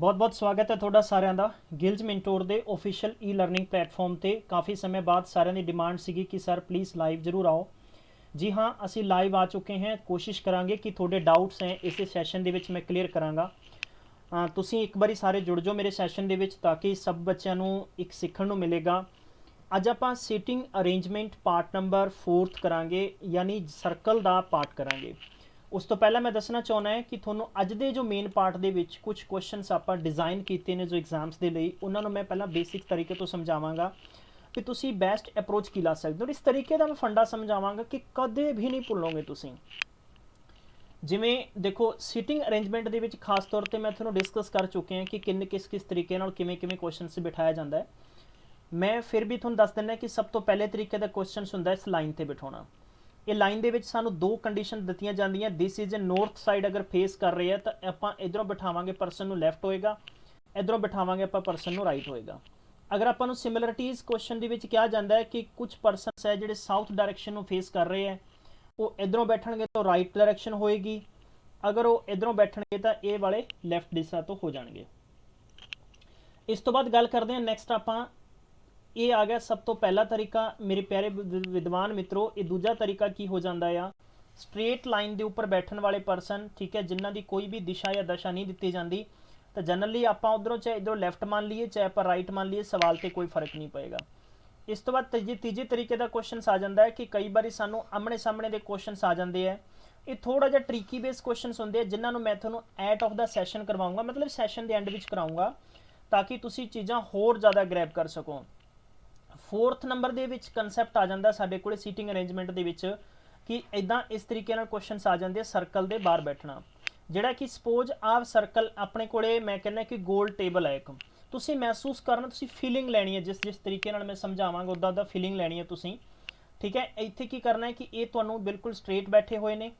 बहुत बहुत स्वागत है ਤੁਹਾਡਾ ਸਾਰਿਆਂ ਦਾ ਗਿਲਜ ਮਿੰਟੋਰ ਦੇ ऑफिशियल ई लर्निंग प्लेटफॉर्म ਤੇ ਕਾਫੀ ਸਮੇਂ ਬਾਅਦ ਸਾਰਿਆਂ ਦੀ ਡਿਮਾਂਡ ਸੀਗੀ ਕਿ ਸਰ ਪਲੀਜ਼ ਲਾਈਵ ਜ਼ਰੂਰ ਆਓ। ਜੀ ਹਾਂ, ਅਸੀਂ ਲਾਈਵ ਆ ਚੁੱਕੇ ਹਾਂ। ਕੋਸ਼ਿਸ਼ ਕਰਾਂਗੇ ਕਿ ਤੁਹਾਡੇ ਡਾਊਟਸ ਹੈ ਇਸੇ ਸੈਸ਼ਨ ਦੇ ਵਿੱਚ ਮੈਂ ਕਲੀਅਰ ਕਰਾਂਗਾ। ਤੁਸੀਂ ਇੱਕ ਵਾਰੀ ਸਾਰੇ ਜੁੜ ਜਾਓ ਮੇਰੇ ਸੈਸ਼ਨ ਦੇ ਵਿੱਚ ਤਾਂ ਕਿ ਸਭ ਬੱਚਿਆਂ ਨੂੰ ਇੱਕ ਸਿੱਖਣ ਨੂੰ ਮਿਲੇਗਾ। ਅੱਜ ਆਪਾਂ ਸੀਟਿੰਗ ਅਰੇਂਜਮੈਂਟ ਪਾਰਟ ਨੰਬਰ 4 ਕਰਾਂਗੇ, यानी सर्कल ਦਾ ਪਾਰਟ ਕਰਾਂਗੇ। उस तो पहला मैं दसना चाहना है कि थोनों अज दे जो मेन पार्ट दे विच कुछ क्वेश्चनस आप डिज़ाइन किए ने जो एग्जाम्स के लिए उन्होंने मैं पहला बेसिक तरीके तो समझावागा कि तुसी बेस्ट अप्रोच की ला सकते हो। इस तरीके का मैं फंडा समझावागा कि कदे भी नहीं भुलोगे तुसी। जिमें देखो सीटिंग अरेंजमेंट के खास तौर पर मैं थोड़ा डिस्कस कर चुके हैं कि किस किस तरीके किमें क्वेश्चन बिठाया जाता है। मैं फिर भी थोड़ा दस दिना कि सब तो पहले तरीके का क्वेश्चन होंगे इस लाइन पर बिठाना। ये लाइन के सानू दो कंडीशन दित्तियां जांदियां। This is a north side अगर फेस कर रहे हैं तो आपां इधरों बिठावांगे परसन नू लैफ्ट होएगा, इधरों बिठावांगे आपां परसन नू राइट होएगा। अगर आपां नू सिमिलरिटीज़ क्वेश्चन दे विच कहा जाता है कि कुछ परसन है जिहड़े साउथ डायरैक्शन नू फेस कर रहे हैं, वो इधरों बैठणगे तो राइट डायरैक्शन होएगी, अगर वो इधरों बैठणगे तो ये वाले लैफ्ट दिशा तो हो जाएंगे। इस तो बाद गल करते हैं नैक्सट आपां ये आ गया सब तो पहला तरीका मेरे प्यारे विद्वान मित्रों। ये दूजा तरीका की हो जाता है स्ट्रेट लाइन के उपर बैठने वाले परसन, ठीक है, जिन्हों की कोई भी दिशा या दशा नहीं दी जाती, तो जनरली आप उधरों चाहे इधरों लैफ्ट मान लीए चाहे आप राइट मान लीए, सवाल पर कोई फर्क नहीं पेगा। इस तो बाद तीजे तरीके का क्वेश्चन आ जाता है कि कई बार सानू आमने सामने के क्वेश्चन आ जाते हैं। ये थोड़ा जिहा ट्रिकी बेस क्वेश्चन होंगे जिन्होंने मैं थोड़ा एट ऑफ द सैशन करवाऊँगा, मतलब सैशन के एंड में कराऊँगा ताकि तुसी चीज़ां होर ज़्यादा ग्रैब कर सको। 4th नंबर के कंसैप्ट आ जाता साडे कोल सीटिंग अरेंजमेंट के कि इदा इस तरीके क्वेश्चन आ जाते सर्कल के बाहर बैठना। जोड़ा कि सपोज आप सर्कल अपने को मैं कहना कि गोल टेबल है एक, तुसी महसूस करना, तुसी फीलिंग लैनी है जिस जिस तरीके मैं समझावांगा उदा उदा फीलिंग लैनी है तुसी, ठीक है। इत्थे की करना है कि ये तुहानू बिल्कुल स्ट्रेट बैठे हुए ने,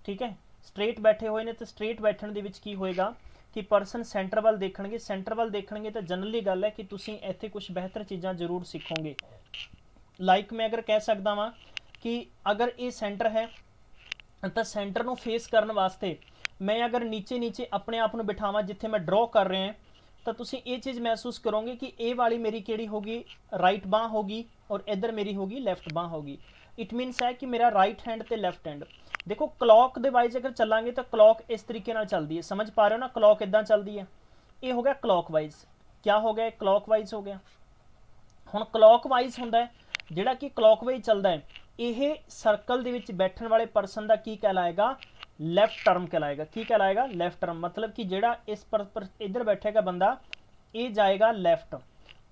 ठीक है, स्ट्रेट बैठे हुए ने। तो स्ट्रेट बैठने के की होएगा कि परसन सेंटर वाल देखणगे, सेंटर वाल देखणगे तो जनरली गल है कि तुसी इत्थे कुछ बेहतर चीज़ां जरूर सीखोगे। लाइक मैं अगर कह सकता वा कि अगर ये सेंटर है तो सेंटर नू फेस करने वास्ते मैं अगर नीचे नीचे अपने आप को बिठावा जिथे मैं ड्रॉ कर रहे हैं, तो तुसी ये चीज़ महसूस करोगे कि ये वाली मेरी केड़ी होगी, राइट बांह होगी, और इधर मेरी होगी लैफ्ट बांह होगी। इट मीनस है कि मेरा राइट हैंड तो लैफ्ट हैंड। देखो क्लॉक के वाइज अगर चलांगे तो क्लॉक इस तरीके चलती है, समझ पा रहे हो ना, क्लॉक इदा चलती है। ये हो गया क्लॉक वाइज, क्या हो गया, क्लॉक वाइज हो गया। हुण क्लॉक वाइज होंदा जिहड़ा कि क्लॉक वाइज चलता है, यह सर्कल दे विच बैठण वाले परसन का की कहलाएगा, लैफ्ट टर्म कहलाएगा। की कहलाएगा, लैफ्ट टर्म। मतलब कि जिहड़ा इस पर इधर बैठेगा बंदा, ये जाएगा लैफ्ट,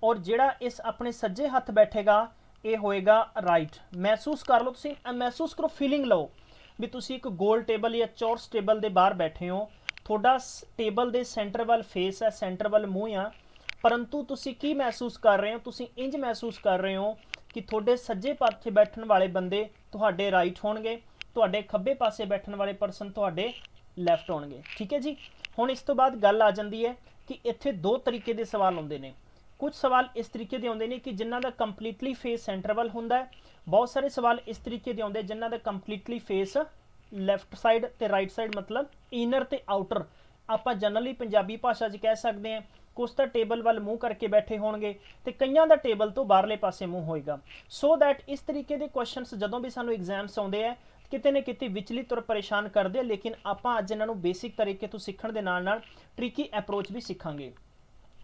और जिहड़ा इस अपने सज्जे हथ बैठेगा ये होएगा राइट। महसूस कर लो, तुसीं महसूस करो, फीलिंग लो भी तुसी एक गोल टेबल या चौरस टेबल के बाहर बैठे हो, थोड़ा टेबल के सेंटर वाल फेस है, सेंटर वाल मूँह आ, परंतु तुसी की महसूस कर रहे हो, तुसी इंज महसूस कर रहे हो कि थोड़े सज्जे पासे बैठने वाले बंदे तुहाडे राइट होणगे, तुहाडे खब्बे पासे बैठने वाले परसन तुहाडे लैफ्ट होणगे, ठीक है जी। हुण इस तो बाद गल आ जाती है कि इत्थे दो तरीके के सवाल आउंदे ने। कुछ सवाल इस तरीके के आउंदे ने कि जिन्हां दा कंप्लीटली फेस सेंटर वाल हुंदा है, बहुत सारे सवाल इस तरीके के आउंदे जिन्हां दा कंप्लीटली फेस लैफ्ट साइड ते राइट साइड, मतलब इनर ते आउटर। आपां जनरली पंजाबी भाषा च कह सकते हैं कुछ तो टेबल वाल मूँह करके बैठे होणगे ते कईयां दा टेबल तो बाहरले पासे मूँह होएगा। सो दैट इस तरीके के क्वेश्चनस जदों भी सानू एग्जाम्स आउंदे है किते न किते विचलित और परेशान करते हैं, लेकिन आपां अज इन्हां नू बेसिक तरीके तो सीखण दे नाल नाल ट्रिकी अप्रोच भी सीखांगे,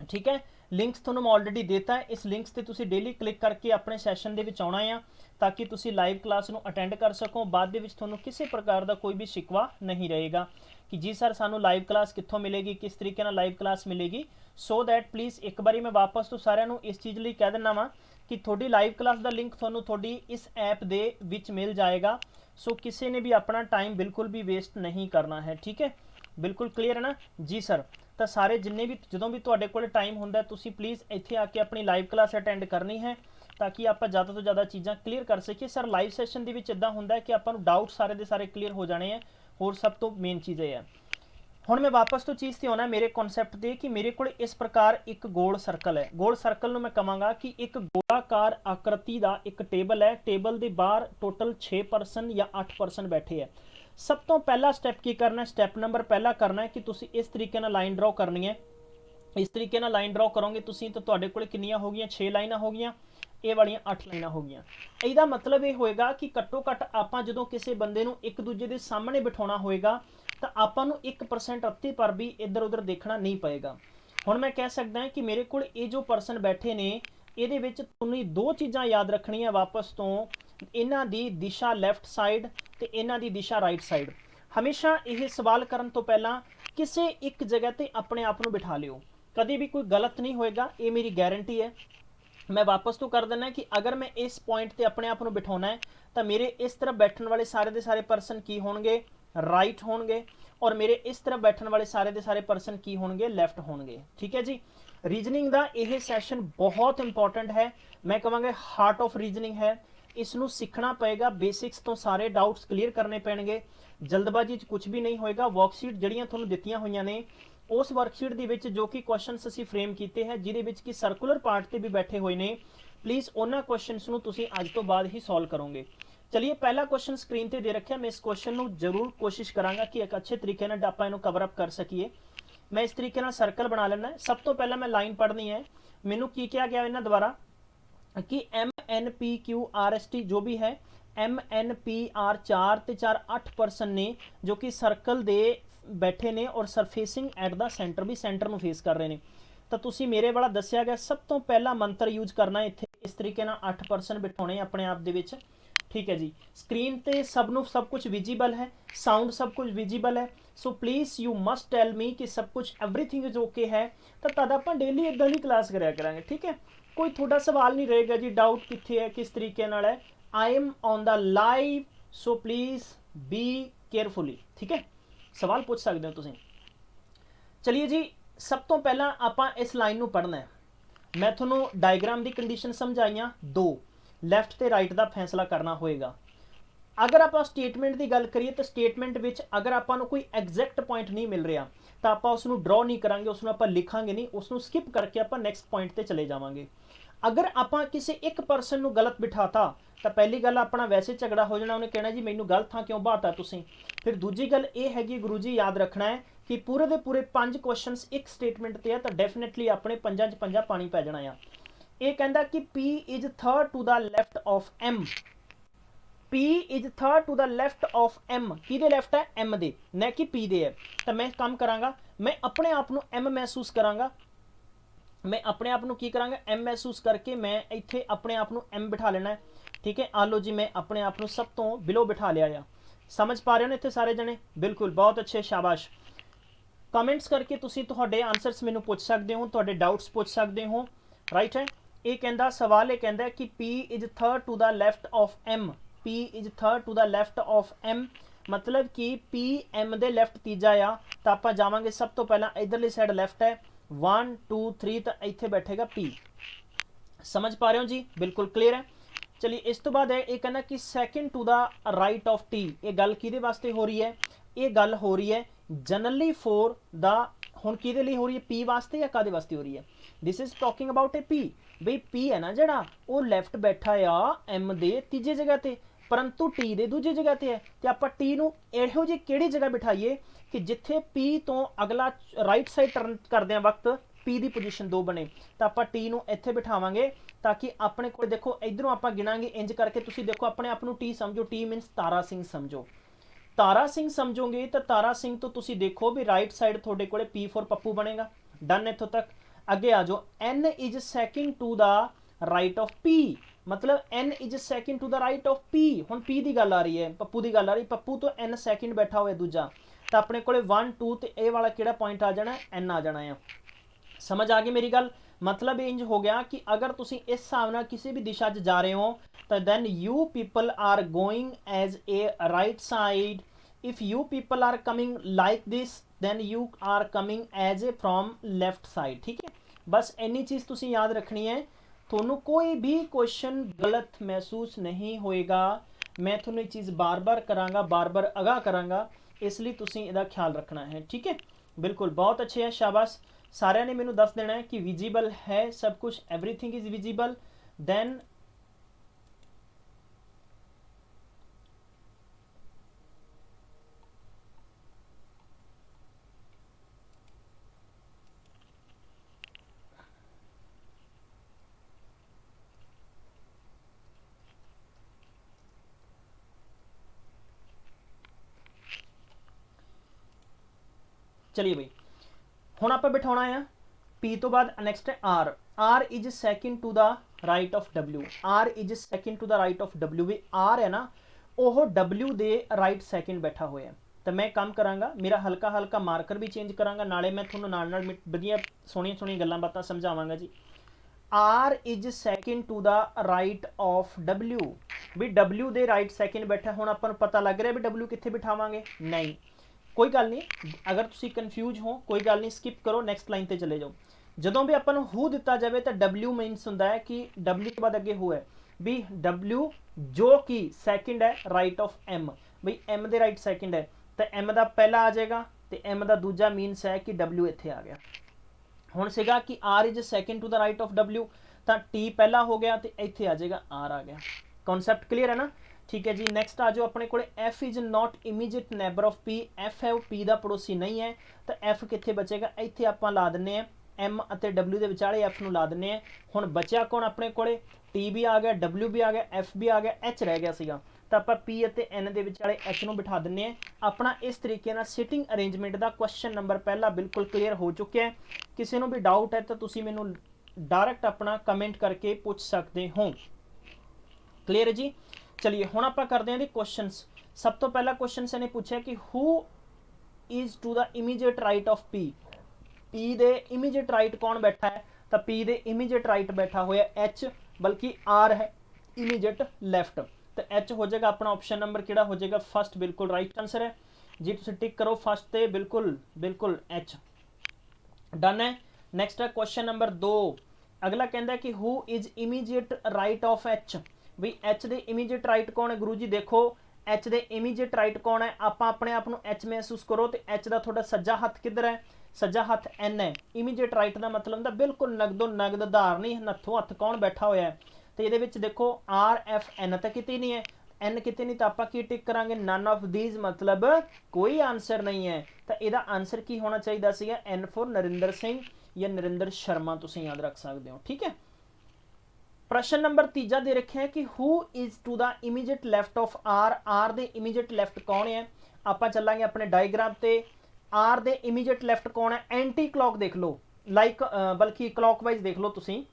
ठीक है। लिंक्स थोनों मैं ऑलरेडी देता है, इस लिंक्स ते तुसी डेली क्लिक करके अपने सैशन दे विच आउणा है ताकि तुसी लाइव क्लास नू अटेंड कर सको। बाद दे विच थोनों किसी प्रकार का कोई भी शिकवा नहीं रहेगा कि जी सर सानू लाइव क्लास कित्थों मिलेगी, किस तरीके नाल लाइव क्लास मिलेगी। सो दैट प्लीज़ एक बारी मैं वापस तो सारिਆਂ ਨੂੰ इस चीज़ ਲਈ कह दिना वा कि थोड़ी लाइव क्लास का लिंक थोनों थोड़ी इस ऐप दे विच मिल जाएगा। सो किसी ने भी अपना टाइम बिल्कुल भी वेस्ट नहीं करना है, ठीक है, बिल्कुल क्लीयर है ना जी सर। तो सारे जिन्ने भी जो भी तुहाडे कोल टाइम हुंदा तुसी प्लीज़ इत्थे आके अपनी लाइव क्लास अटेंड करनी है ताकि आप ज़्यादा तो ज़्यादा चीज़ां क्लीयर कर सकीए। सर लाइव सैशन दे विच इदां हुंदा कि आपां नूं डाउट सारे दे सारे क्लीयर हो जाने हैं, होर सब तो मेन चीज़ ये है। हुण मैं वापस तो चीज़ ते आउणा मेरे कॉन्सैप्ट ते कि मेरे को इस प्रकार एक गोल सर्कल है। गोल सर्कल नूं मैं कहांगा कि एक गोलाकार आकृति का एक टेबल है, टेबल के बाहर टोटल 6 परसन या 8 परसन बैठे है। सब तो पहला स्टैप की करना है, स्टैप नंबर पहला करना है कि तुसी इस तरीके नाल लाइन ड्रॉ करनी है। इस तरीके ਨਾਲ ਲਾਈਨ ਡਰਾ ਕਰੋਗੇ ਤੁਸੀਂ ਤਾਂ ਤੁਹਾਡੇ ਕੋਲ ਕਿੰਨੀਆਂ ਹੋ ਗਈਆਂ 6 ਲਾਈਨਾਂ ਹੋ ਗਈਆਂ, ਇਹ ਵਾਲੀਆਂ 8 ਲਾਈਨਾਂ ਹੋ ਗਈਆਂ। ਇਹਦਾ ਮਤਲਬ ਇਹ ਹੋਏਗਾ ਕਿ ਘੱਟੋ ਘੱਟ ਆਪਾਂ ਜਦੋਂ ਕਿਸੇ ਬੰਦੇ ਨੂੰ ਇੱਕ ਦੂਜੇ ਦੇ ਸਾਹਮਣੇ ਬਿਠਾਉਣਾ ਹੋਏਗਾ ਤਾਂ ਆਪਾਂ ਨੂੰ 1% ਰੱਤੀ ਪਰ ਵੀ ਇੱਧਰ ਉੱਧਰ ਦੇਖਣਾ ਨਹੀਂ ਪਏਗਾ। ਹੁਣ ਮੈਂ ਕਹਿ ਸਕਦਾ ਕਿ ਮੇਰੇ ਕੋਲ ਇਹ ਜੋ ਪਰਸਨ ਬੈਠੇ ਨੇ ਇਹਦੇ ਵਿੱਚ ਤੁਹਾਨੂੰ ਦੋ ਚੀਜ਼ਾਂ ਯਾਦ ਰੱਖਣੀਆਂ ਵਾਪਸ ਤੋਂ, ਇਹਨਾਂ ਦੀ ਦਿਸ਼ਾ ਲੈਫਟ ਸਾਈਡ ਤੇ ਇਹਨਾਂ ਦੀ ਦਿਸ਼ਾ ਰਾਈਟ ਸਾਈਡ। ਹਮੇਸ਼ਾ ਇਹ ਸਵਾਲ ਕਰਨ ਤੋਂ ਪਹਿਲਾਂ ਕਿਸੇ ਇੱਕ ਜਗ੍ਹਾ ਤੇ ਆਪਣੇ ਆਪ ਨੂੰ ਬਿਠਾ ਲਿਓ, ਕਦੇ ਵੀ ਕੋਈ ਗਲਤ ਨਹੀਂ ਹੋਏਗਾ, ਇਹ ਮੇਰੀ ਗਾਰੰਟੀ ਹੈ। मैं वापस तो कर देना कि अगर मैं इस पॉइंट पे अपने आप को बिठाना है तो मेरे इस तरफ बैठने वाले सारे के सारे परसन की होंगे राइट होंगे, और मेरे इस तरफ बैठने वाले सारे के सारे परसन की होंगे लैफ्ट होंगे। ठीक है जी। रीजनिंग का यह सैशन बहुत इंपॉर्टेंट है, मैं कहूँगा हार्ट ऑफ रीजनिंग है। इसनों सीखना पएगा, बेसिक्स तो सारे डाउट्स क्लीयर करने पैणगे, जल्दबाजी कुछ भी नहीं होएगा। वर्कशीट जड़ियाँ तुहानूं दित्तियां होईयां ने उस वर्कशीट ਦੇ ਵਿੱਚ ਜੋ ਕਿ ਕੁਐਸਚਨਸ ਅਸੀਂ ਫਰੇਮ ਕੀਤੇ ਹੈ, ਜਿਹਦੇ ਵਿੱਚ ਕਿ ਸਰਕੂਲਰ ਪਾਰਟ ਤੇ ਵੀ ਬੈਠੇ ਹੋਏ ਨੇ, प्लीज़ ਉਹਨਾਂ ਕੁਐਸਚਨਸ ਨੂੰ ਤੁਸੀਂ ਅੱਜ ਤੋਂ ਬਾਅਦ ਹੀ ਸੋल्व करोगे। चलिए पहला क्वेश्चन स्क्रीन ਤੇ ਦੇ ਰੱਖਿਆ, मैं इस क्वेश्चन ਨੂੰ ਜ਼ਰੂਰ ਕੋਸ਼ਿਸ਼ ਕਰਾਂਗਾ ਕਿ ਇੱਕ ਅੱਛੇ ਤਰੀਕੇ ਨਾਲ ਆਪਾਂ ਇਹਨੂੰ ਕਵਰ ਅਪ ਕਰ ਸਕੀਏ। मैं इस तरीके ਨਾਲ सर्कल बना लेना है। सब तो पहला मैं लाइन पढ़नी है, मैनू की किया गया ਇਹਨਾਂ द्वारा कि MNPQRST जो भी है MNPR 4 ਤੇ 4 8 परसन ने जो कि सर्कल ਦੇ बैठे ने और सरफेसिंग एट द सेंटर भी सेंटर ਨੂੰ फेस कर रहे हैं। तो तुसी मेरे वाला दस्या गया सब तो पहला मंत्र यूज करना है इत्थे इस तरीके नाल 8 परसन बिठाने अपने आप दे विच। ठीक है जी। स्क्रीन ते सब कुछ विजिबल है, साउंड सब कुछ विजिबल है। So please you must tell me कि सब कुछ एवरीथिंग इज ओके है, तो तद आप डेली इदां दी क्लास कराया करांगे। ठीक है, कोई थोड़ा सवाल नहीं रहेगा जी डाउट कित्थे है किस तरीके नाल है। I am on the live, so please be carefully. ठीक है, सवाल पूछ सकते हो तुसीं। चलिए जी, सब तो पहला आपां इस लाइन नूं पढ़ना है। मैं तुहानूं डायग्राम की कंडीशन समझाइयां, दो लैफ्ट ते राइट का फैसला करना होएगा। अगर आप स्टेटमेंट की गल करिए तो स्टेटमेंट विच अगर आपां नूं कोई एग्जैक्ट पॉइंट नहीं मिल रहा तो आपां उसनूं ड्रॉ नहीं करांगे, उसनूं आपां लिखांगे नहीं, उसनूं स्किप करके आपां नैक्सट पॉइंट ते चले जावांगे। अगर आपां किसी एक परसन नूं गलत बिठाता तो पहली गल अपना वैसे झगड़ा हो जाना, उन्हें कहना जी मैनू गलत थां क्यों बहाता तुसीं। फिर दूजी गल ये हैगी गुरु जी याद रखना है कि पूरे के पूरे 5 क्वेश्चनस एक स्टेटमेंट ते है तो डेफिनेटली अपने 5 च 5 पानी पै जाना। ये कहता कि P is third to the left of M। P is third to the left of M, किहदे लैफ्ट है M दे, न कि P दे है। तो मैं काम करांगा, मैं अपने आप को M महसूस करांगा, मैं अपने आप को की करांगा M महसूस करके मैं इत्थे अपने आप को M बिठा लेना है। ठीक है, आ लो जी मैं अपने आप को सब तो बिलो बिठा लिया। समझ पा रहे हो ना इत्थे सारे जने? बिल्कुल, बहुत अच्छे, शाबाश। कमेंट्स करके तुसी तुहाडे आंसर्स मैनू पूछ सकते हो, तुहाडे डाउट्स पूछ सकते हो। राइट है, ये कहता सवाल ये कहता है कि P is third to the left of M। P is third to the left of M मतलब कि P M दे लैफ्ट तीजा आ, तो आप जावांगे सब तो पहला इधरली साइड लैफ्ट है 1 2 3, तो इत्थे बैठेगा P। समझ पा रहे हो जी? बिल्कुल क्लियर है। चलिए इस तो बाद है ये कहना कि second to the right of T। ये गल किहदे वास्ते हो रही है? ये गल हो रही है जनरली फॉर द, हुण किहदे लई हो रही है? P वास्ते या कादे वास्ते हो रही है? This is talking about A P। बई P है ना जिहड़ा वो लैफ्ट बैठा आ M दे तीजे जगह ते, परंतु T दे दूजी जगह ते है। तो आप T नूं इहो जी किहड़ी जगह बिठाइए कि जिथे P तो अगला राइट साइड टर्न करदे वक्त P की पोजीशन 2 बने, तो आप T नूं इत्थे बिठावांगे ताकि अपने को देखो इधरों आप गिनांगे इंज करके, तुसीं देखो अपने आप नूं T समझो, T मीनस तारा सिंह समझो। तारा सिंह समझोगे तो तारा सिंह तो तुसीं देखो भी राइट साइड थोड़े को P फॉर पप्पू बनेगा। डन, इत्थों तक अगे आ जाओ। N is second to the right of P, मतलब N is second to the right of P। हुण P की गल आ रही है, पप्पू की गल आ रही, पप्पू तो N सैकेंड बैठा हुआ दूजा, तो अपने को 1 2 तो ये वाला किहड़ा पॉइंट आ जाना? N आ जाना है। समझ आ गई मेरी गल? मतलब इंज हो गया कि अगर तुसी इस हिसाब नाल किसी भी दिशा च जा रहे हो तो then you people are going as a right side. If you people are coming like this then you are coming as a from left side. ठीक है, बस इन्नी चीज़ तुसी याद रखनी है, थोनू कोई भी क्वेश्चन गलत महसूस नहीं होएगा। मैं थोनू ये चीज़ बार बार करांगा, बार बार आगाह करांगा, इसलिए तुसी इहदा ख्याल रखना है। ठीक है, बिल्कुल, बहुत अच्छे है, शाबाश। सारे ने मैनू दस देना है कि विजिबल है सब कुछ, एवरीथिंग इज विजिबल। देन चलिए बई हुण आपां बिठाउणा है P तो बाद नैक्सट है R। R is second to the right of W। R is second to the right of W। भी R है ना ਉਹ W ਦੇ ਰਾਈਟ ਸੈਕਿੰਡ ਬੈਠਾ ਹੋਇਆ। ਤਾਂ ਮੈਂ ਕੰਮ ਕਰਾਂਗਾ, ਮੇਰਾ ਹਲਕਾ ਹਲਕਾ ਮਾਰਕਰ ਵੀ ਚੇਂਜ ਕਰਾਂਗਾ, ਨਾਲੇ ਮੈਂ ਤੁਹਾਨੂੰ ਨਾਲ ਨਾਲ ਵਧੀਆ ਸੋਹਣੀਆਂ ਗੱਲਾਂ ਬਾਤਾਂ ਸਮਝਾਵਾਂਗਾ ਜੀ। R is second to the right of W। ਵੀ W ਦੇ ਰਾਈਟ ਸੈਕਿੰਡ ਬੈਠਾ। ਹੁਣ ਆਪਾਂ ਨੂੰ ਪਤਾ ਲੱਗ ਰਿਹਾ ਵੀ W ਕਿੱਥੇ ਬਿਠਾਵਾਂਗੇ? ਨਹੀਂ, ਕੋਈ ਗੱਲ ਨਹੀਂ। ਅਗਰ ਤੁਸੀਂ ਕਨਫਿਊਜ਼ ਹੋ ਕੋਈ ਗੱਲ ਨਹੀਂ, ਸਕਿਪ ਕਰੋ, ਨੈਕਸਟ ਲਾਈਨ ਤੇ ਚਲੇ ਜਾਓ। ਜਦੋਂ ਵੀ ਆਪਾਂ ਨੂੰ ਹੂ ਦਿੱਤਾ ਜਾਵੇ ਤਾਂ W ਮੀਨਸ ਹੁੰਦਾ ਹੈ ਕਿ W ਤੋਂ ਬਾਅਦ ਅੱਗੇ ਹੂ ਹੈ भी W जो कि सैकेंड है राइट ऑफ M। बई M दे राइट सैकेंड है तो M का पहला आ जाएगा तो M का दूजा मीनस है कि W इत्थे आ गया। हुण सीगा कि R is second to the right of W तो T पहला हो गया तो इत्थे आ जाएगा R आ गया। कॉन्सैप्ट क्लीयर है ना? ठीक है जी। नैक्सट आ जाओ अपने को F is not immediate neighbour of P। F है वो P का पड़ोसी नहीं है तो F कित्थे बचेगा? इत्थे आपां ला दिंदे हैं M ਅਤੇ W ਦੇ ਵਿਚਾਲੇ F ਨੂੰ ਲਾ ਦਿੰਨੇ ਆ। ਹੁਣ ਬਚਿਆ ਕੌਣ ਆਪਣੇ ਕੋਲੇ? T ਵੀ ਆ ਗਿਆ, W ਵੀ ਆ ਗਿਆ, F ਵੀ ਆ ਗਿਆ, H ਰਹਿ ਗਿਆ ਸੀਗਾ ਤਾਂ ਆਪਾਂ P ਅਤੇ N ਦੇ ਵਿਚਾਲੇ H ਨੂੰ ਬਿਠਾ ਦਿੰਨੇ ਆ। ਆਪਣਾ ਇਸ ਤਰੀਕੇ ਨਾਲ ਸਿਟਿੰਗ ਅਰੇਂਜਮੈਂਟ ਦਾ ਕੁਐਸਚਨ ਨੰਬਰ ਪਹਿਲਾ ਬਿਲਕੁਲ ਕਲੀਅਰ ਹੋ ਚੁੱਕਿਆ ਹੈ। ਕਿਸੇ ਨੂੰ ਵੀ ਡਾਊਟ ਹੈ ਤਾਂ ਤੁਸੀਂ ਮੈਨੂੰ ਡਾਇਰੈਕਟ ਆਪਣਾ ਕਮੈਂਟ ਕਰਕੇ ਪੁੱਛ ਸਕਦੇ ਹੋ। ਕਲੀਅਰ ਹੈ ਜੀ। ਚਲਿਏ ਹੁਣ ਆਪਾਂ ਕਰਦੇ ਹਾਂ ਜੀ ਕੁਐਸਚਨਸ। ਸਭ ਤੋਂ ਪਹਿਲਾ ਕੁਐਸਚਨ ਇਹਨੇ ਪੁੱਛਿਆ ਕਿ who is to the immediate right of P। P ਦੇ ਇਮੀਡੀਏਟ ਰਾਈਟ ਕੌਣ ਬੈਠਾ ਹੈ? ਤਾਂ P ਦੇ ਇਮੀਡੀਏਟ ਰਾਈਟ ਬੈਠਾ ਹੋਇਆ H, ਬਲਕਿ R ਹੈ ਇਮੀਡੀਏਟ ਲੈਫਟ। तो H हो जाएगा अपना ऑप्शन नंबर किहड़ा हो जाएगा? फर्स्ट बिल्कुल राइट आंसर है जी। तुसीं टिक करो फर्स्ट ते बिल्कुल बिल्कुल H डन है। नैक्सट है क्वेश्चन नंबर 2। अगला कहता है कि who is immediate right of H। भी H दे इमीडिएट राइट कौन है? गुरु जी देखो H दे इमीडिएट राइट कौन है? आप अपने आप को H महसूस करो तो H का थोड़ा सज्जा हथ किधर है? सज्जा हथ N है। इमीडिएट राइट का मतलब होंदा बिल्कुल नगदों नगद धार नहीं, हथों हथ कौन बैठा होया है? तो ये देखो R F N तो कितनी नहीं है, N कितनी नहीं, तो आप की टिक करांगे? नन ऑफ दीज मतलब कोई आंसर नहीं है। तो यदा आंसर की होना चाहिए सी N फॉर नरिंदर सिंह या नरिंदर शर्मा, तुम याद रख सकते हो। ठीक है। प्रश्न नंबर तीजा दे रखे है कि who is to the immediate left of R। R दे इमीडिएट लैफ्ट कौन है? आप चलांगे अपने डायग्राम से। R दे इमीडिएट लैफ्ट कौन है? एंटी क्लॉक देख लो, लाइक बल्कि क्लॉकवाइज देख लो तुसी।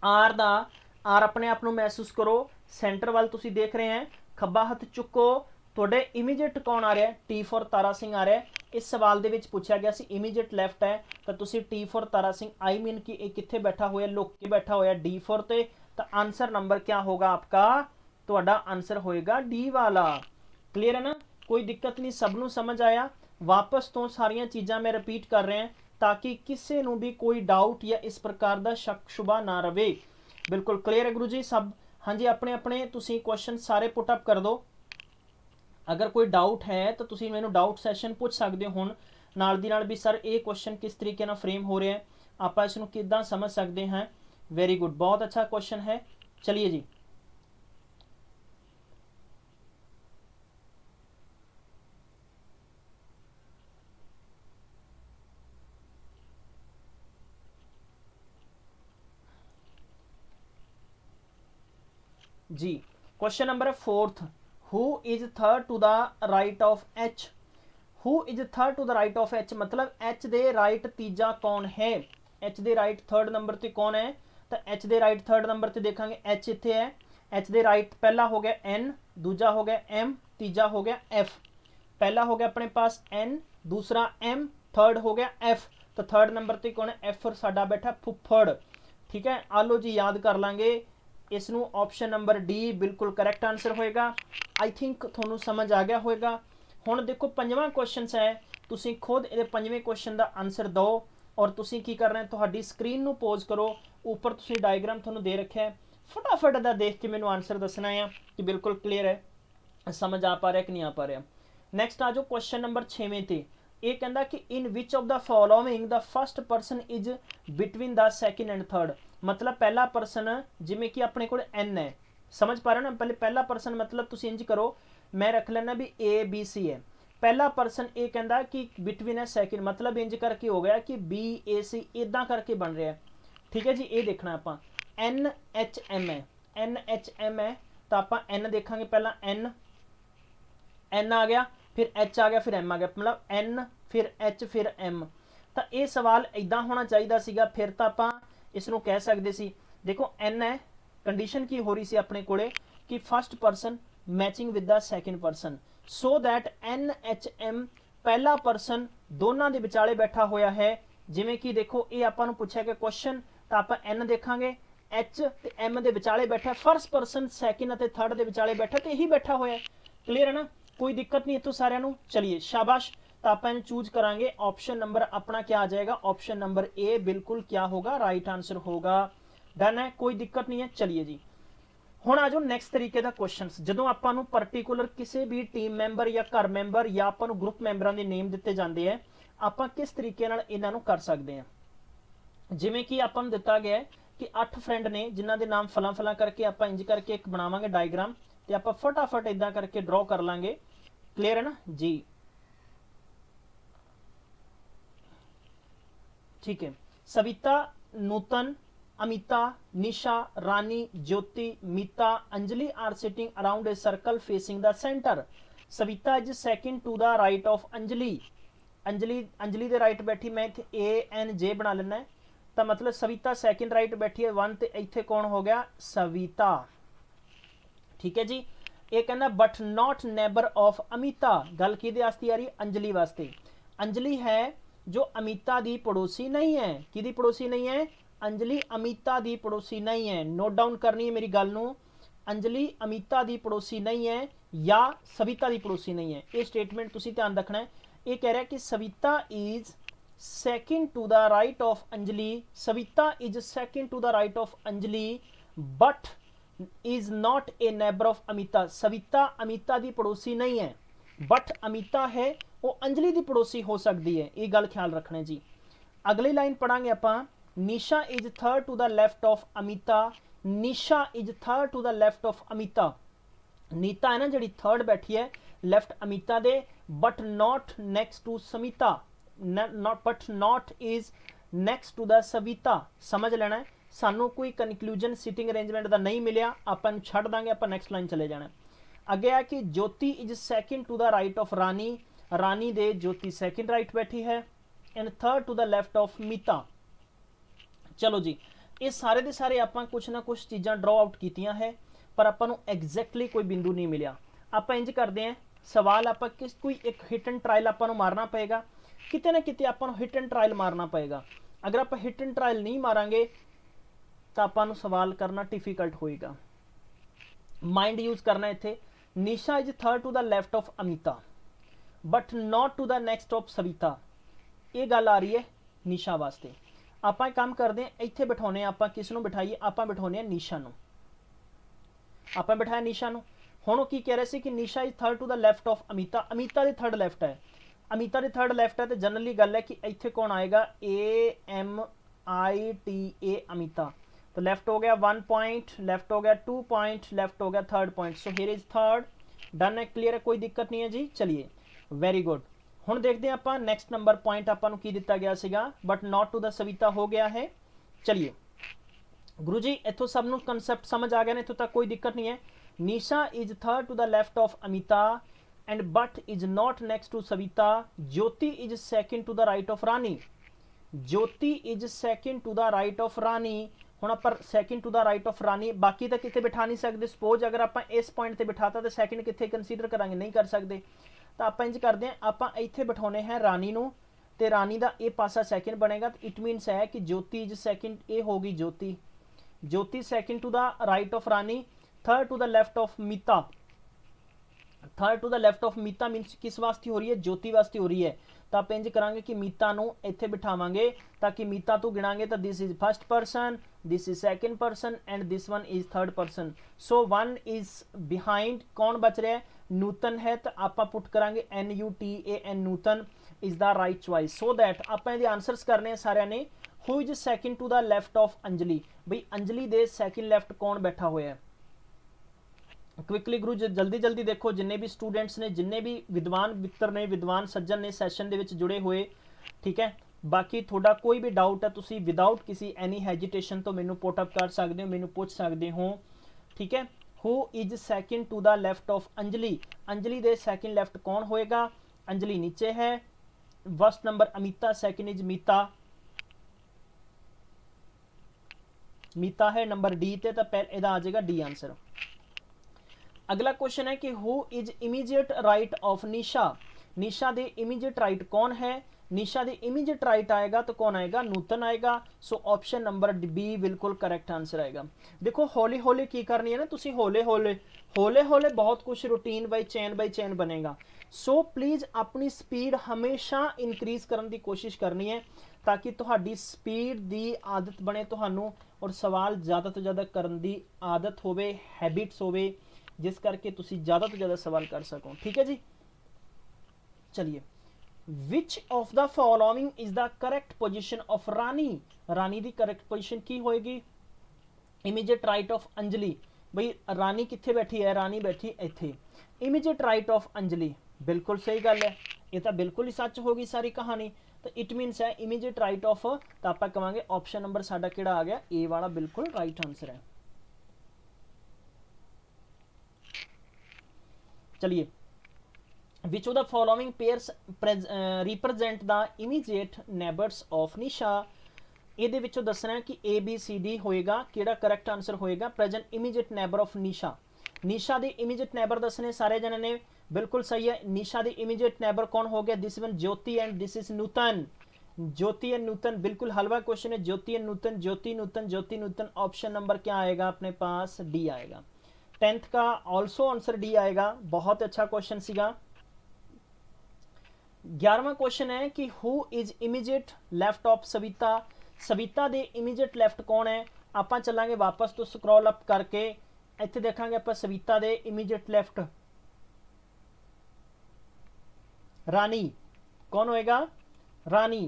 R दा R अपने आप को महसूस करो, सेंटर वाल तुसी देख रहे हैं, खब्बा हथ चुको। तुहाडे इमीडिएट कौन आ रहा है? T फॉर तारा सिंह आ रहा है। इस सवाल दे विच पूछा गया सी इमीडिएट लैफ्ट है तो तुसी T for Tara Singh, I mean कि एक कित्थे बैठा होया? लुक के बैठा होया D फॉर ते। तो आंसर नंबर क्या होगा आपका? तुहाडा आंसर होएगा D वाला। क्लियर है ना? कोई दिक्कत नहीं, सबनों समझ आया? वापस तो सारिया चीज़ां मैं रिपीट कर रहे हैं ताकि किसी को भी कोई डाउट या इस प्रकार का शक शुबा ना रहे। बिल्कुल क्लियर है गुरु जी सब? हाँ जी, अपने अपने तुसी क्वेश्चन सारे पुटअप कर दो। अगर कोई डाउट है तो तुसी मैनू डाउट सैशन पूछ सकते हो। हुण नाल दी नाल भी सर ये क्वेश्चन किस तरीके नाल फ्रेम हो रहा है, आप इसनूं किद्दां समझ सकते हैं। वेरी गुड, बहुत अच्छा क्वेश्चन है। चलिए जी, जी क्वेश्चन नंबर है 4th। Who is third to the right of H। Who is third to the right of H मतलब H दे राइट तीजा कौन है? H दे राइट थर्ड नंबर ते कौन है? तो H दे राइट थर्ड नंबर ते देखांगे H इत्थे है। H दे राइट पहला हो गया N, दूजा हो गया M, तीजा हो गया F। पहला हो गया अपने पास N, दूसरा M, थर्ड हो गया F। तो थर्ड नंबर ते कौन है? F साडा बैठा फुफड़। ठीक है, आलो जी याद कर लांगे इसनू। ऑप्शन नंबर डी बिल्कुल करैक्ट आंसर होएगा। आई थिंक थोनू समझ आ गया होएगा। हुण देखो पंजवां क्वेश्चन है, तुसी खुद ये पंजवें क्वेश्चन का आंसर दो और तुसी की करना है, तुहाडी स्क्रीन नू पोज करो, ऊपर तुसी डायग्राम थोनू दे रखा है, फटाफट दा देख के मैनू आंसर दसना है कि बिल्कुल क्लीयर है, समझ आ पा रहा कि नहीं आ पा रहा। नैक्सट आ जाओ क्वेश्चन नंबर 6वें ते। ये कहता कि in which of the following the first person is between the second and third. मतलब पहला परसन जिमें कि अपने को N है, समझ पा रहे हो ना? पहले पहला परसन मतलब तुम इंज करो, मैं रख लेना भी A B C है। पहला परसन ये कहता कि बिटवीन है सैकेंड, मतलब इंज करके हो गया कि B A C इदा करके बन रहा है। ठीक है जी, ये देखना आप N H M है, N H M है तो आप N देखा पहला N आ गया, फिर एच आ गया, फिर एम आ गया, मतलब एन फिर एच फिर एम। ਤਾਂ ਇਹ ਸਵਾਲ ਇਦਾਂ ਹੋਣਾ ਚਾਹੀਦਾ ਸੀਗਾ, ਫਿਰ ਤਾਂ ਆਪਾਂ ਇਸ ਨੂੰ ਕਹਿ ਸਕਦੇ ਸੀ। ਦੇਖੋ ਐਨ ਹੈ, ਕੰਡੀਸ਼ਨ ਕੀ ਹੋ ਰਹੀ ਸੀ ਆਪਣੇ ਕੋਲੇ ਕਿ first person matching with the second person, so that N H M ਪਹਿਲਾ ਪਰਸਨ ਦੋਨਾਂ ਦੇ ਵਿਚਾਲੇ ਬੈਠਾ ਹੋਇਆ ਹੈ। ਜਿਵੇਂ ਕਿ ਦੇਖੋ ਇਹ ਆਪਾਂ ਨੂੰ ਪੁੱਛਿਆ ਕਿ ਕੁਐਸਚਨ, ਤਾਂ ਆਪਾਂ ਐਨ ਦੇਖਾਂਗੇ, ਐਚ ਤੇ ਐਮ ਦੇ ਵਿਚਾਲੇ ਬੈਠਾ, ਫਰਸਟ ਪਰਸਨ ਸੈਕਿੰਡ ਅਤੇ ਥਰਡ ਦੇ ਵਿਚਾਲੇ ਬੈਠਾ, ਤੇ ਇਹੀ ਬੈਠਾ ਹੋਇਆ। ਕਲੀਅਰ ਹੈ ਨਾ, ਕੋਈ ਦਿੱਕਤ ਨਹੀਂ ਇੱਥੋਂ ਸਾਰਿਆਂ ਨੂੰ। ਚਲਿਏ शाबाश। तो आप चूज करांगे ऑप्शन नंबर अपना क्या आ जाएगा, ऑप्शन नंबर ए बिल्कुल क्या होगा, राइट आंसर होगा। डन है, कोई दिक्कत नहीं है। चलिए जी, ਹੁਣ ਆ ਜਾਓ ਨੈਕਸਟ ਤਰੀਕੇ ਦਾ ਕੁਐਸਚਨਸ। ਜਦੋਂ ਆਪਾਂ ਨੂੰ ਪਾਰਟਿਕੂਲਰ ਕਿਸੇ ਵੀ ਟੀਮ ਮੈਂਬਰ ਜਾਂ ਘਰ ਮੈਂਬਰ ਜਾਂ ਆਪਾਂ ਨੂੰ ਗਰੁੱਪ ਮੈਂਬਰਾਂ ਦੇ ਨੇਮ ਦਿੱਤੇ ਜਾਂਦੇ ਆ, ਆਪਾਂ ਕਿਸ ਤਰੀਕੇ ਨਾਲ ਇਹਨਾਂ ਨੂੰ ਕਰ ਸਕਦੇ ਹਾਂ। ਜਿਵੇਂ ਕਿ ਆਪਾਂ ਨੂੰ ਦਿੱਤਾ ਗਿਆ ਹੈ ਕਿ 8 ਫਰੈਂਡ ਨੇ ਜਿਨ੍ਹਾਂ ਦੇ ਨਾਮ ਫਲਾਂ ਫਲਾਂ ਕਰਕੇ ਆਪਾਂ ਇੰਜ ਕਰਕੇ ਇੱਕ ਬਣਾਵਾਂਗੇ ਡਾਇਗਰਾਮ, ਤੇ ਆਪਾਂ ਫਟਾਫਟ ਇਦਾਂ ਕਰਕੇ ਡਰਾ ਕਰ ਲਾਂਗੇ। ਕਲੀਅਰ ਹੈ ਨਾ ਜੀ, ठीक है। Savita, Nutan, Amita, Nisha, Rani, Jyoti, Meeta, Anjali are sitting around a circle facing the centre. Savita is second to the right of Anjali. Anjali दे राइट बैठी, मैं इत्थे ए एन जे बना लेना है, तो मतलब सविता सेकंड राइट बैठी है 1, तो इत्थे कौन हो गया, सविता। ठीक है जी। ये कहना but not neighbour of Amita, गल किहदे वास्ते आ रही, अंजलि वास्ते। अंजलि है जो अमिता दी पड़ोसी नहीं है। किहदी पड़ोसी नहीं है, अंजलि अमिता दी पड़ोसी नहीं है। नोट डाउन करनी है मेरी गल नूं, अंजलि अमिता दी पड़ोसी नहीं है या सविता दी पड़ोसी नहीं है। ये स्टेटमेंट तुसीं ध्यान रखना है। ये कह रहा है कि Savita is second to the right of Anjali, Savita is second to the right of Anjali but is not a neighbour of Amita. Savita Amita दी पड़ोसी नहीं है, बट अमिता है वो अंजलि दी पड़ोसी हो सकती है। ये गल ख्याल रखना जी। अगली लाइन पढ़ांगे आपां, Nisha is third to the left of Amita. Nisha is third to the left of Amita. Neeta है ना जिहड़ी थर्ड बैठी है लेफ्ट अमिता दे, but not next to Samita, but not is next to the Savita. समझ लेना है, सानू कोई कनक्लूजन सिटिंग अरेंजमेंट का नहीं मिलिया, आपां नूं छड्ड दांगे, आपां नैक्सट लाइन चले जाना। अगे है कि Jyoti is second to the right of Rani. Rani दे ज्योति सेकंड राइट बैठी है, and third to the left of Meeta. चलो जी, ये सारे दे सारे आपां कुछ ना कुछ चीज़ां ड्रॉ आउट कीतियां है, पर आपां नूं एग्जैक्टली कोई बिंदु नहीं मिलिया। आपां इंज करते हैं, सवाल आपां किस कोई एक हिट एंड ट्रायल आपां नूं मारना पएगा, किते ना किते आपां नूं हिट एंड ट्रायल मारना पएगा। अगर आपां हिट एंड ट्रायल नहीं मारांगे तो आपां नूं सवाल करना डिफिकल्ट होएगा। माइंड यूज करना इत्थे। Nisha is third to the left of Amita but not to the next of Savita. ये गल आ रही है निशा वास्ते। आप काम करते हैं, इत्थे बिठाने आप किस नूं बिठाइए, आप बिठाने निशा नूं। आप बिठाया निशा नूं। हुण की कह रहे सी कि Nisha is third to the left of Amita. Amita दी थर्ड लेफ्ट है, अमिता दी थर्ड लेफ्ट है, तो जनरली गल है कि इत्थे कौन आएगा, A M I T A Amita. तो लेफ्ट हो गया 1 पॉइंट, लेफ्ट हो गया 2 पॉइंट, लेफ्ट हो गया 3rd point. So here is third. Done है, क्लियर है, कोई दिक्कत नहीं है जी। चलिए वेरी गुड। हुण देखते हैं आप नैक्सट नंबर पॉइंट आपां नूं की दिता गया सीगा, but not to the Savita हो गया है। चलिए गुरु जी, इत्थों सब नूं कंसैप्ट समझ आ गया ने, इत्थों तक कोई दिक्कत नहीं है। Nisha is third to the left of Amita and but is not next to Savita. Jyoti is second to the right of Rani. Jyoti is second to the right of Rani. हुण आपां second to the right of Rani, बाकी तो कितने बिठा नहीं सकते। सपोज अगर आप इस पॉइंट पर बिठाता तो सैकेंड कितने कंसीडर करांगे, नहीं कर सकते। तो आप इंज करते हैं, आप इत्थे बिठाने हैं रानी नूं, ते रानी का ये पासा सैकेंड बनेगा। तो इट मीनस है कि ज्योति इज सैकेंड, ये होगी Jyoti. Jyoti second to the right of Rani, third to the left of Meeta. Third to the left of Meeta means किस वास्ते हो रही है, ज्योति वास्ते हो रही है। तो आप इंज करांगे कि मीता नूं इत्थे बिठावांगे, ताकि मीता तो गिणांगे तो this is first person, this is second person and this one is third person. So 1 is behind, कौन बच रहा है, नूतन है। तो आप पुट करांगे NUTAN, Nutan is the right choice. So that आप आंसरस करने सारे ने। Who is second to the left of Anjali, बई अंजलि दे सैकेंड लेफ्ट कौन बैठा हुआ है। क्विकली गुरु जल्दी जल्दी देखो, जिन्ने भी स्टूडेंट्स ने, जिन्ने भी विद्वान मित्र ने, विद्वान सज्जन ने सैशन दे जुड़े हुए, ठीक है। बाकी थोड़ा कोई भी डाउट है तुसी विदाउट किसी एनी हैजिटेशन तो मैनू पुटअप कर सकते हो, मैनू पूछ सकते हो, ठीक है। Who is second to the left of Anjali, Anjali दे सैकेंड लैफ्ट कौन होएगा, अंजलि नीचे है, first number Amita, second is Meeta, Meeta है नंबर डी ते, तो पहले इहदा आ जाएगा डी आंसर। अगला क्वेश्चन है कि who is immediate right of Nisha, Nisha they immediate right कौन है, निशा दे इमीजिएट राइट आएगा तो कौन आएगा, नूतन आएगा। सो ऑप्शन नंबर बी बिल्कुल करेक्ट आंसर आएगा। देखो हौली हौली की करनी है ना, तुसी हौले हौले हौले हौले बहुत कुछ रूटीन बाई चैन बनेगा। सो प्लीज़ अपनी स्पीड हमेशा इनक्रीज करने की कोशिश करनी है ताकि तुहाडी स्पीड की आदत बने तुहानू, और सवाल ज़्यादा तो ज़्यादा करने की आदत होवे, हैबिट्स होवे, जिस करके तुसी ज़्यादा तो ज़्यादा सवाल कर सको। ठीक है जी, चलिए। Which of the following is the correct position of Rani, Rani की करेक्ट पोजिशन की होएगी, इमीजिएट राइट ऑफ अंजलि, भाई रानी कितने बैठी है, रानी बैठी इत्थे, इमीजिएट राइट ऑफ अंजलि बिल्कुल सही गल है, ये तो बिल्कुल ही सच होगी सारी कहानी। तो इट मीनस है इमीजिएट राइट ऑफ, तो आप कहेंगे ऑप्शन नंबर साडा किहड़ा आ गया, ए वाला बिल्कुल राइट आंसर है। चलिए, which of the following pairs represent the immediate neighbours of Nisha, ਇਹਦੇ ਵਿੱਚੋਂ ਦੱਸਣਾ ਹੈ कि ए बी सी डी होएगा, ਕਿਹੜਾ ਕਰੈਕਟ ਆਨਸਰ ਹੋਏਗਾ, ਪ੍ਰੈਜ਼ੈਂਟ ਇਮੀਡੀਏਟ ਨੇਬਰ ਆਫ ਨਿਸ਼ਾ, ਨਿਸ਼ਾ ਦੇ ਇਮੀਡੀਏਟ ਨੇਬਰ ਦੱਸਣੇ ਸਾਰੇ ਜਣੇ ਨੇ, ਬਿਲकुल सही है। निशा ਦੇ ਇਮੀਡੀਏਟ ਨੇਬਰ कौन हो गया, this one Jyoti and this is Nutan, Jyoti and Nutan, बिल्कुल हलवा क्वेश्चन है, Jyoti and Nutan, Jyoti Nutan, Jyoti Nutan, option number क्या आएगा अपने पास, डी आएगा। 10th का ऑल्सो आंसर डी आएगा, बहुत अच्छा क्वेश्चन सीगा। 11वां क्वेश्चन है कि who is immediate left of Savita, Savita they immediate left कौन है, आप चलांगे वापस तो स्क्रॉल अप करके इत्थे देखांगे आप सविता दे इमीडिएट लेफ्ट, रानी कौन होएगा, रानी,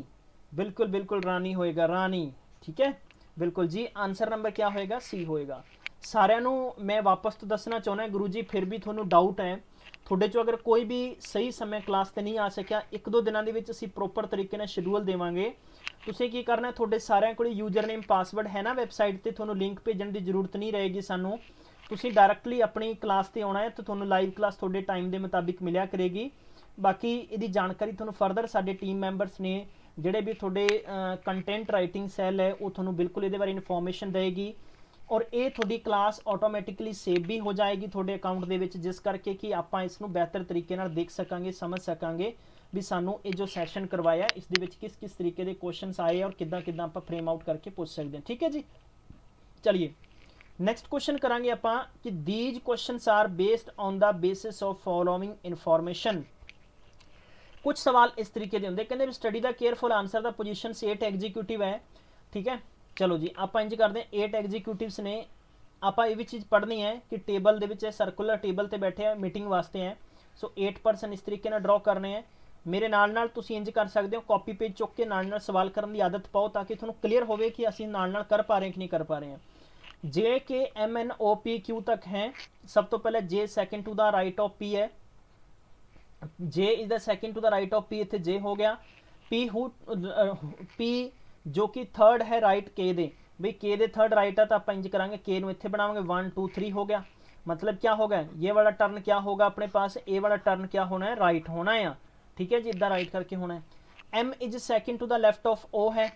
बिल्कुल बिल्कुल रानी होएगा, रानी। ठीक है, बिल्कुल जी, आंसर नंबर क्या होएगा, सी होएगा। सारिਆਂ ਨੂੰ मैं वापस तो दसना चाहना गुरु जी, फिर भी ਤੁਹਾਨੂੰ डाउट है ਤੁਹਾਡੇ ਚੋਂ अगर कोई भी सही समय क्लास ਤੇ नहीं आ सकिया, 1-2 ਦਿਨਾਂ ਦੇ ਵਿੱਚ ਅਸੀਂ ਪ੍ਰੋਪਰ ਤਰੀਕੇ ਨਾਲ ਸ਼ਡਿਊਲ ਦੇਵਾਂਗੇ। ਤੁਸੀਂ ਕੀ ਕਰਨਾ, ਤੁਹਾਡੇ ਸਾਰਿਆਂ ਕੋਲ ਯੂਜ਼ਰ ਨੇਮ ਪਾਸਵਰਡ ਹੈ ਨਾ ਵੈਬਸਾਈਟ ਤੇ, ਤੁਹਾਨੂੰ ਲਿੰਕ ਭੇਜਣ ਦੀ ਜ਼ਰੂਰਤ ਨਹੀਂ ਰਹੇਗੀ ਸਾਨੂੰ, ਤੁਸੀਂ ਡਾਇਰੈਕਟਲੀ ਆਪਣੀ ਕਲਾਸ ਤੇ ਆਉਣਾ ਹੈ ਤੇ ਤੁਹਾਨੂੰ ਲਾਈਵ ਕਲਾਸ ਤੁਹਾਡੇ ਟਾਈਮ ਦੇ ਮੁਤਾਬਿਕ ਮਿਲਿਆ ਕਰੇਗੀ। ਬਾਕੀ ਇਹਦੀ ਜਾਣਕਾਰੀ ਤੁਹਾਨੂੰ ਫਰਦਰ ਸਾਡੇ ਟੀਮ ਮੈਂਬਰਸ ਨੇ ਜਿਹੜੇ ਵੀ ਤੁਹਾਡੇ ਕੰਟੈਂਟ ਰਾਈਟਿੰਗ ਸੈੱਲ ਹੈ ਉਹ ਤੁਹਾਨੂੰ ਬਿਲਕੁਲ ਇਹਦੇ ਬਾਰੇ ਇਨਫੋਰਮੇਸ਼ਨ ਦੇਗੀ, और ये थोड़ी क्लास ऑटोमैटिकली सेव भी हो जाएगी थोड़े अकाउंट दे विच, जिस करके कि आप इसनूं बेहतर तरीके नाल देख सकांगे, समझ सकांगे भी सानू ये जो सैशन करवाया इस दे विच किस किस तरीके के क्वेश्चन आए और किद्दां किद्दां आपां फ्रेम आउट करके पूछ सकते हैं। ठीक है जी, चलिए नैक्सट क्वेश्चन करांगे आपां कि these questions are based on the basis of following information. कुछ सवाल इस तरीके के होंगे, कहते study the careful answer the position 8 executive है। ठीक है, चलो जी आप इंज करते हैं, 8 एग्जीक्यूटिव्स ने, आप ये भी चीज़ पढ़नी है कि टेबल के सर्कुलर टेबल पर बैठे हैं मीटिंग वास्ते हैं। सो 8 पर्सन इस तरीके ड्रॉ करने हैं। मेरे नाल तुसीं इंज कर सकते हो, कॉपी पेज चुक के नाल सवाल करने की आदत पाओ ताकि थोड़ा क्लीयर होवे कि असीं नाल कर पा रहे हैं कि नहीं कर पा रहे हैं। J K M N O P Q तक हैं, सब तो पहले J second to the right of P है, J is the second to the right of P, इत्थे जे हो गया। पी हु पी जो कि थर्ड है राइट के दे, भाई के दे थर्ड राइट है तो आप इंज करांगे, के नूं इत्थे बनावांगे 1 2 3 हो गया। मतलब क्या होगा, ये वाला टर्न क्या होगा अपने पास, ए वाला टर्न क्या होना है, राइट होना है। ठीक है जी, इदा राइट करके होना है। M is second to the left of O है,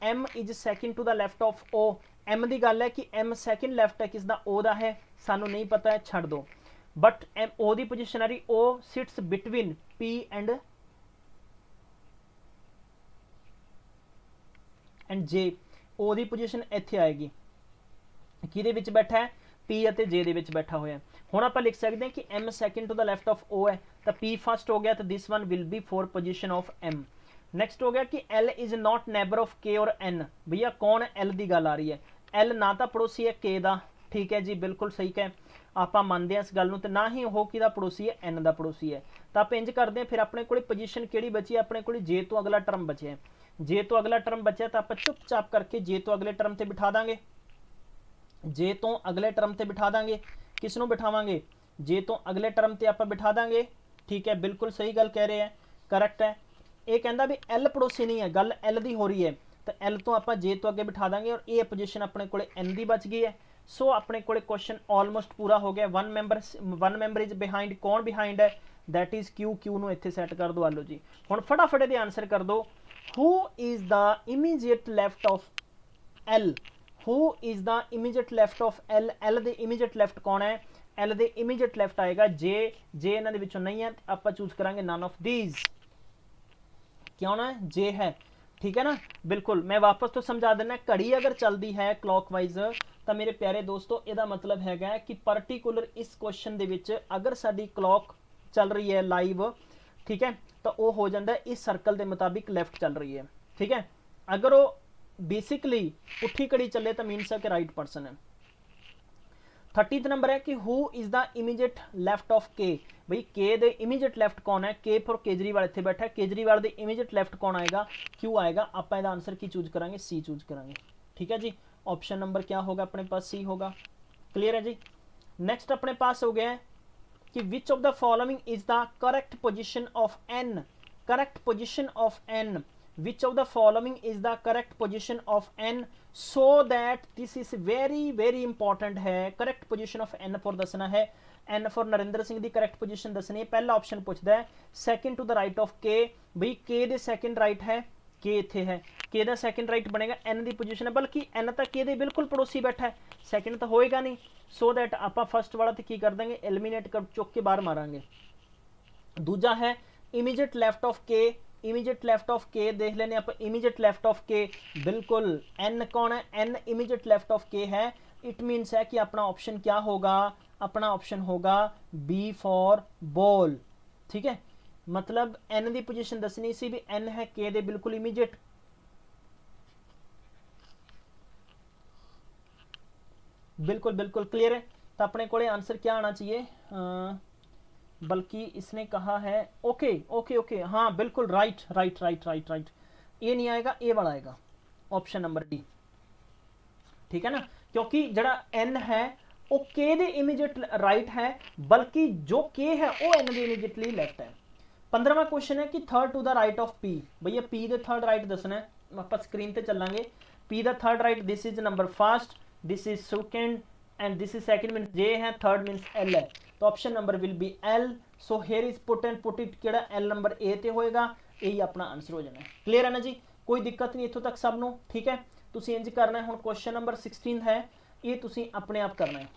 M is second to the left of O, M की गल है कि एम सैकेंड लैफ्ट है किसका, ओ दा है, सानू नहीं पता है, छड़ दो। बट एम ओ की पोजिशन आ रही, O sits between P and J, O दी पोजीशन इत्थे आएगी, किहदे विच बैठा है, पी अते जे दे विच बैठा होया। हुण आपां लिख सकते हैं कि M second to the left of O है तो पी फर्स्ट हो गया, तो this one will be for position of M. Next हो गया कि L is not neighbour of K और एन, भैया कौन एल की गल आ रही है, एल ना तो पड़ोसी है के दा। ठीक है जी, बिल्कुल सही कह, आप मानते हैं इस गल नूं, ते ना ही वो किहदा पड़ोसी है, एन का पड़ोसी है। तो आप इंज करते हैं, फिर अपने को पोजीशन किहड़ी बची है, अपने को जे तो अगला टर्म बचे, जे तो अगला टर्म बचा तो आप चुपचाप करके जे तो अगले टर्म से बिठा देंगे, जे तो अगले टर्म से बिठा देंगे, किसनों बिठावांगे, जे तो अगले टर्म से आप बिठा देंगे। ठीक है, बिल्कुल सही गल कह रहे हैं, करैक्ट है। ये कहता भी एल पड़ोसी नहीं है, गल एल की हो रही है, तो एल तो आप जे तो अगे बिठा देंगे और ये पोजीशन अपने को एन की बच गई है। सो अपने को क्वेश्चन ऑलमोस्ट पूरा हो गया। वन मैंबर इज बिहाइंड, कौन बिहाइंड है, दैट इज क्यू, क्यू ਨੂੰ ਇੱਥੇ ਸੈੱਟ ਕਰ ਦੋ। ਆਲੋ ਜੀ ਹੁਣ ਫਟਾਫਟ ਇਹਦੇ ਆਨਸਰ ਕਰ ਦੋ। Who is the immediate left of L, who is the immediate left of L, L ਦੇ ਇਮੀਡੀਏਟ ਲੈਫਟ ਕੌਣ ਹੈ, एल ਦੇ ਇਮੀਡੀਏਟ ਲੈਫਟ ਆਏਗਾ जे, जे ਇਹਨਾਂ ਦੇ ਵਿੱਚੋਂ ਨਹੀਂ ਹੈ ਆਪਾਂ ਚੂਜ਼ ਕਰਾਂਗੇ ਨਨ ਆਫ दीज। क्या होना है, जे है, ठीक है ना। बिल्कुल मैं वापस तो समझा देना, घड़ी अगर चलती है क्लॉकवाइज तो मेरे प्यारे दोस्तों ਇਹਦਾ मतलब हैगा कि पर्टिकुलर इस क्वेश्चन ਦੇ ਵਿੱਚ अगर साडी क्लॉक चल रही है लाइव, ठीक है, तो वो हो जाता है इस सर्कल के मुताबिक लैफ्ट चल रही है, ठीक है। अगर वो बेसिकली पुठी घड़ी चले तो मीनस है कि राइट पर्सन है। 30th नंबर है कि who is the immediate left of के, भाई के दे इमीजिएट लैफ्ट कौन है, के फॉर केजरीवाल इतने बैठा है, केजरीवाल दे इमीजिएट लैफ्ट कौन आएगा, क्यों आएगा। आप इसका आंसर की चूज करांगे, सी चूज करांगे, ठीक है जी। ऑप्शन नंबर क्या होगा अपने पास, सी होगा। क्लियर है जी। नेक्स्ट अपने पास हो गया है कि which of the following is the correct position of N, correct position of N, which of the following is the correct position of n, so that this is very important है। correct position of n for दसना है, n for Narendra Singh the correct position दसनी है। पहला option पूछता है second to the right of k, भाई k दे second right है, k इत्थे है, k दा second right बनेगा, n दी position है, बल्कि n तो k दे बिल्कुल पड़ोसी बैठा है, second तो होएगा नहीं, so that आप फर्स्ट वाला तो की कर देंगे, एलिमिनेट कर चुक के बाहर मारांगे। दूजा है इमीजिएट लेफ्ट ऑफ के, इमीजिएट लेफ्ट ऑफ के देख लेने आप, इमीजिएट लेफ्ट ऑफ के बिल्कुल एन कौन है, एन इमीजिएट लेफ्ट ऑफ के है। इट मीन्स है कि अपना ऑप्शन क्या होगा, अपना ऑप्शन होगा बी फॉर बॉल, ठीक है। मतलब एन की पोजीशन दसनी सी भी एन है के दे बिल्कुल इमीजिएट, बिल्कुल बिल्कुल क्लियर है। तो अपने को आंसर क्या आना चाहिए, बल्कि इसने कहा है ओके ओके ओके, हाँ बिल्कुल right right right right right, ये नहीं आएगा, ए वाला आएगा, ऑप्शन नंबर डी, ठीक है ना। क्योंकि जड़ा एन है वो के दे इमीजिएट राइट है, बल्कि जो के है वो एन दे इमीजिएटली लेफ्ट है। 15वां क्वेश्चन है कि third to the right of P, भैया पी दे थर्ड राइट दसना है, आप स्क्रीन पर चलांगे। P the third right, this is number first, this is second and this is second means J है, थर्ड मीन्स एल है, तो option number will be L. So here is put and put it केड़ा L number A ते होएगा, यही अपना answer हो जाना है। क्लियर है ना जी, कोई दिक्कत नहीं इत्थों तक सब नूं, ठीक है। तुसीं इंज करना है, हुण क्वेश्चन नंबर 16 है, ये तुसीं अपने आप करना है।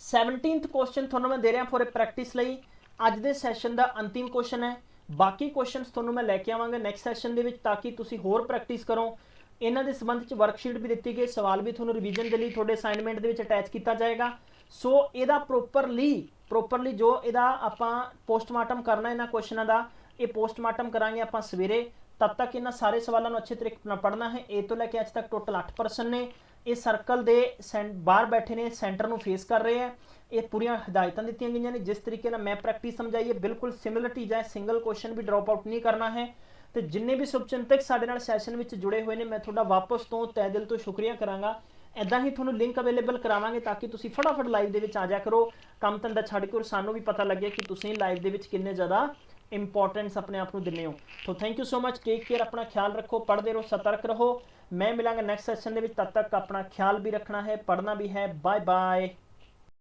17th क्वेश्चन तुहानूं मैं दे रहा फॉर ए प्रैक्टिस लई, अज दे सैशन दा अंतिम क्वेश्चन है। बाकी क्वेश्चनस तुहानूं मैं लैके आवांगा नैक्सट सैशन दे विच, ताकि तुसीं होर प्रैक्टिस करो। इन्हां दे संबंध च वर्कशीट भी दी गई, सवाल भी तुहानूं रिवीजन दे लई तुहाडे असाइनमेंट दे विच अटैच किया जाएगा। सो इहदा प्रोपरली जो इहदा आपां पोस्टमार्टम करना इन्हां क्वेश्चनां दा, ये पोस्टमार्टम करांगे आपां सवेरे। तब तक इन्हां सारे सवालों को अच्छे तरीके नाल पढ़ना है। ए तो लैके अज तक टोटल 8 परसन ने, ये सर्कल दे बाहर बैठे ने, सेंटर नूं फेस कर रहे हैं। ये पूरियां हिदायतां दित्तियां गईयां ने, जिस तरीके नाल मैं प्रैक्टिस समझाई है बिल्कुल सिमिलरिटी जाए, सिंगल क्वेश्चन भी ड्रॉप आउट नहीं करना है। तो जिन्ने भी शुभचिंतक साडे नाल सैशन विच जुड़े हुए हैं, मैं तुहाडा वापस तो तय दिल तो शुक्रिया करांगा। इदां ही तुहानूं लिंक अवेलेबल करावांगे ताकि तुसीं फटाफट लाइव दे विच आ जा करो, काम धंधा छड्ड के, और सानूं भी पता लगे कि तुसीं लाइव दे विच किन्ने ज़्यादा इंपॉर्टेंस अपने आप को दिंदे हो। तो thank you so much, take care, अपना ख्याल रखो, पढ़ते रहो, सतर्क रहो। मैं मिलांगा नैक्सट सैशन दे विच, तब तक अपना ख्याल भी रखना है, पढ़ना भी है। Bye bye.